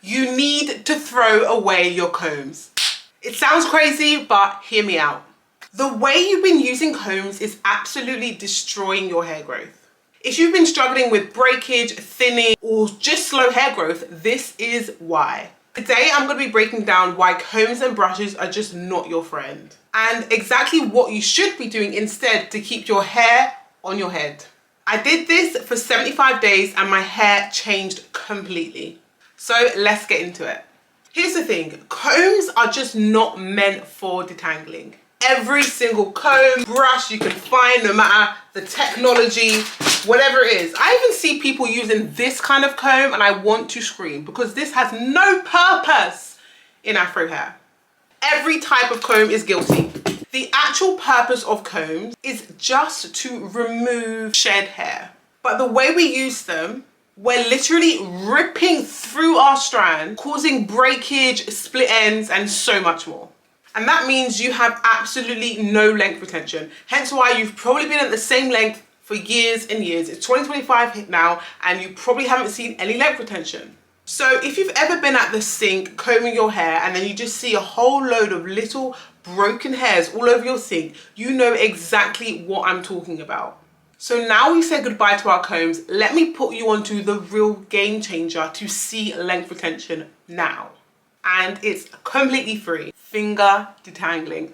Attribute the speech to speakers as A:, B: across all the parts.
A: you need to throw away your combs. It sounds crazy, but hear me out. The way you've been using combs is absolutely destroying your hair growth. If you've been struggling with breakage, thinning, or just slow hair growth, this is why. Today, I'm going to be breaking down why combs and brushes are just not your friend, and exactly what you should be doing instead to keep your hair on your head. I did this for 75 days and my hair changed completely. So let's get into it. Here's the thing, combs are just not meant for detangling. Every single comb, brush you can find, no matter the technology, whatever it is. I even see people using this kind of comb and I want to scream because this has no purpose in Afro hair. Every type of comb is guilty. The actual purpose of combs is just to remove shed hair. But the way we use them, we're literally ripping through our strand, causing breakage, split ends, and so much more. And that means you have absolutely no length retention. Hence why you've probably been at the same length for years and years. It's 2025 now, and you probably haven't seen any length retention. So if you've ever been at the sink combing your hair and then you just see a whole load of little broken hairs all over your sink, you know exactly what I'm talking about. So now we say goodbye to our combs, let me put you onto the real game changer to see length retention now. And it's completely free. Finger detangling.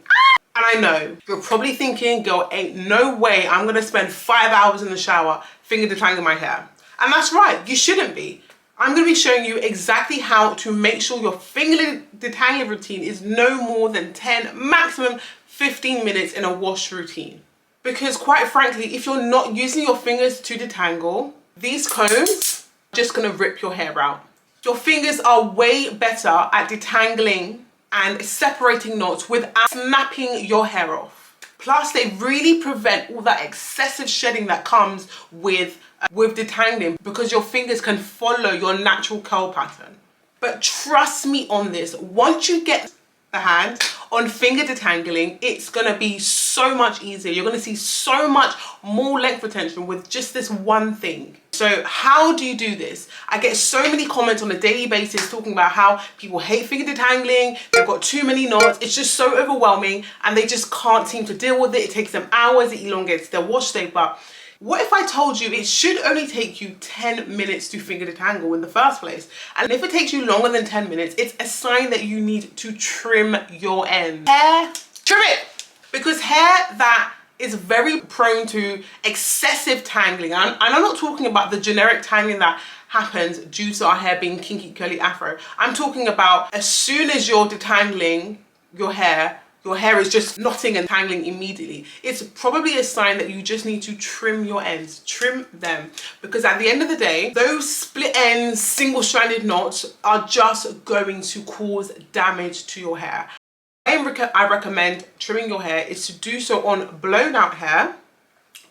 A: And I know you're probably thinking, girl, ain't no way I'm gonna spend 5 hours in the shower finger detangling my hair. And that's right, you shouldn't be. I'm gonna be showing you exactly how to make sure your finger detangling routine is no more than 10, maximum 15 minutes in a wash routine. Because quite frankly, if you're not using your fingers to detangle, these combs are just gonna rip your hair out. Your fingers are way better at detangling and separating knots without snapping your hair off. Plus, they really prevent all that excessive shedding that comes with detangling because your fingers can follow your natural curl pattern. But trust me on this, once you get the hand on finger detangling, it's gonna be so much easier. You're gonna see so much more length retention with just this one thing. So how do you do this? I get so many comments on a daily basis talking about how people hate finger detangling, they've got too many knots, it's just so overwhelming and they just can't seem to deal with it. It takes them hours, it elongates their wash day. But what if I told you it should only take you 10 minutes to finger detangle in the first place? And if it takes you longer than 10 minutes, it's a sign that you need to trim your ends. Hair, trim it! Because hair that is very prone to excessive tangling, and I'm not talking about the generic tangling that happens due to our hair being kinky, curly, afro. I'm talking about as soon as you're detangling your hair is just knotting and tangling immediately. It's probably a sign that you just need to trim your ends, trim them. Because at the end of the day, those split ends, single-stranded knots are just going to cause damage to your hair. I recommend trimming your hair is to do so on blown out hair.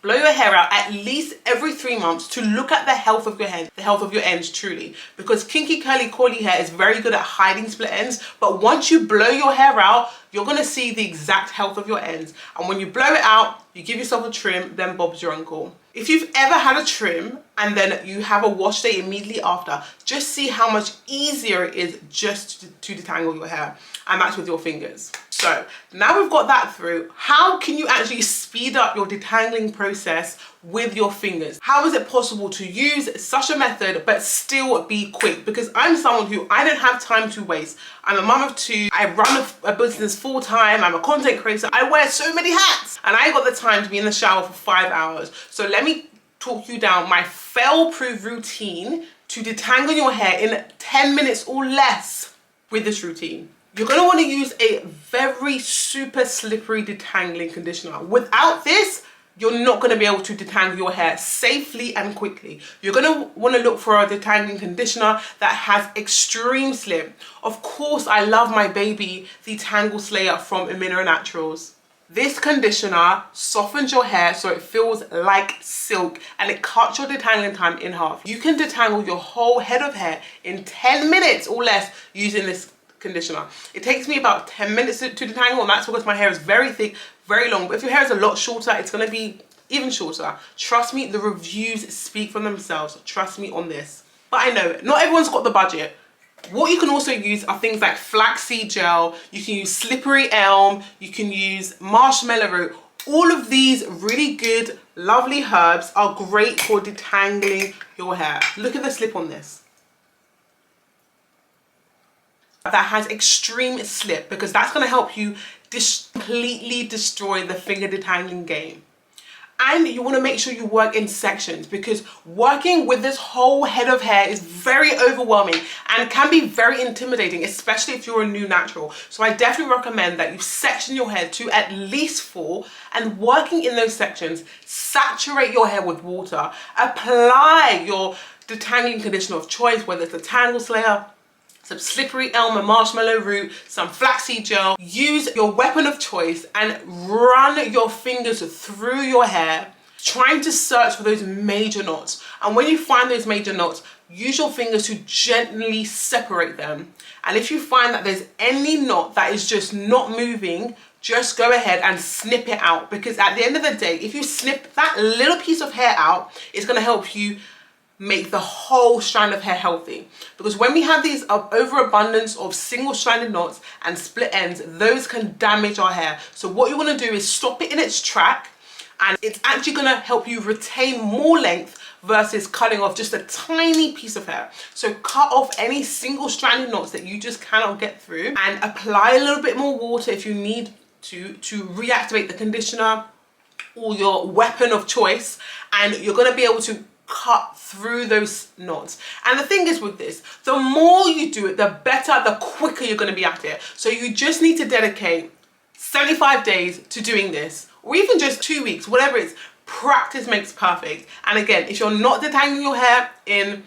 A: Blow your hair out at least every 3 months to look at the health of your head, the health of your ends truly. Because kinky, curly, coily hair is very good at hiding split ends, but once you blow your hair out, you're gonna see the exact health of your ends. And when you blow it out, you give yourself a trim, then Bob's your uncle. If you've ever had a trim and then you have a wash day immediately after, just see how much easier it is just to detangle your hair. And that's with your fingers. So now we've got that through, how can you actually speed up your detangling process with your fingers? How is it possible to use such a method but still be quick? Because I'm someone who, I don't have time to waste. I'm a mum of 2, I run a business full time, I'm a content creator, I wear so many hats, and I ain't got the time to be in the shower for 5 hours. So let me talk you down my fail-proof routine to detangle your hair in 10 minutes or less with this routine. You're going to want to use a very super slippery detangling conditioner. Without this, you're not going to be able to detangle your hair safely and quickly. You're going to want to look for a detangling conditioner that has extreme slip. Of course, I love my baby, the Tangle Slayer from Amino Naturals. This conditioner softens your hair so it feels like silk and it cuts your detangling time in half. You can detangle your whole head of hair in 10 minutes or less using this conditioner. It takes me about 10 minutes to detangle, and that's because my hair is very thick, very long. But if your hair is a lot shorter, it's going to be even shorter. Trust me, the reviews speak for themselves. Trust me on this. But I know not everyone's got the budget. What you can also use are things like flaxseed gel, you can use slippery elm, you can use marshmallow root. All of these really good, lovely herbs are great for detangling your hair. Look at the slip on this. That has extreme slip because that's going to help you completely destroy the finger detangling game. And you want to make sure you work in sections because working with this whole head of hair is very overwhelming and can be very intimidating, especially if you're a new natural. So I definitely recommend that you section your hair to at least 4, and working in those sections, saturate your hair with water, apply your detangling conditioner of choice, whether it's a Tangle Slayer, some slippery elm and marshmallow root, some flaxseed gel. Use your weapon of choice and run your fingers through your hair, trying to search for those major knots. And when you find those major knots, use your fingers to gently separate them. And if you find that there's any knot that is just not moving, just go ahead and snip it out, because at the end of the day, if you snip that little piece of hair out, it's going to help you make the whole strand of hair healthy. Because when we have these overabundance of single stranded knots and split ends, those can damage our hair. So what you want to do is stop it in its track, and it's actually going to help you retain more length versus cutting off just a tiny piece of hair. So cut off any single stranded knots that you just cannot get through, and apply a little bit more water if you need to reactivate the conditioner or your weapon of choice, and you're going to be able to cut through those knots. And the thing is with this, the more you do it, the better, the quicker you're going to be at it. So you just need to dedicate 75 days to doing this, or even just 2 weeks, whatever it is. Practice makes perfect. And again, if you're not detangling your hair in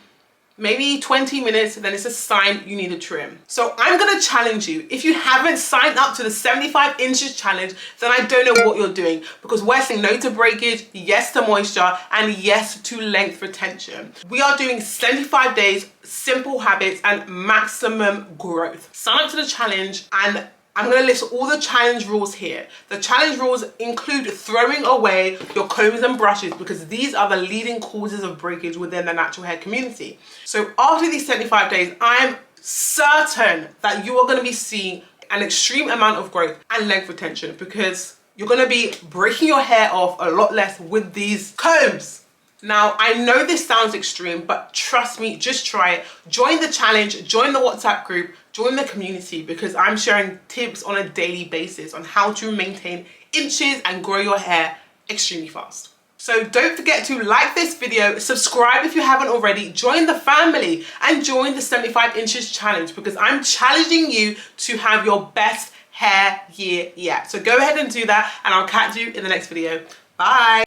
A: maybe 20 minutes, then it's a sign you need a trim. So I'm gonna challenge you. If you haven't signed up to the 75 inches challenge, then I don't know what you're doing, because we're saying no to breakage, yes to moisture, and yes to length retention. We are doing 75 days, simple habits, and maximum growth. Sign up to the challenge, and I'm going to list all the challenge rules here. The challenge rules include throwing away your combs and brushes, because these are the leading causes of breakage within the natural hair community. So after these 75 days, I'm certain that you are going to be seeing an extreme amount of growth and length retention, because you're going to be breaking your hair off a lot less with these combs. Now, I know this sounds extreme, but trust me, just try it. Join the challenge, join the WhatsApp group, join the community, because I'm sharing tips on a daily basis on how to maintain inches and grow your hair extremely fast. So don't forget to like this video, subscribe if you haven't already, join the family, and join the 75 inches challenge, because I'm challenging you to have your best hair year yet. So go ahead and do that, and I'll catch you in the next video. Bye.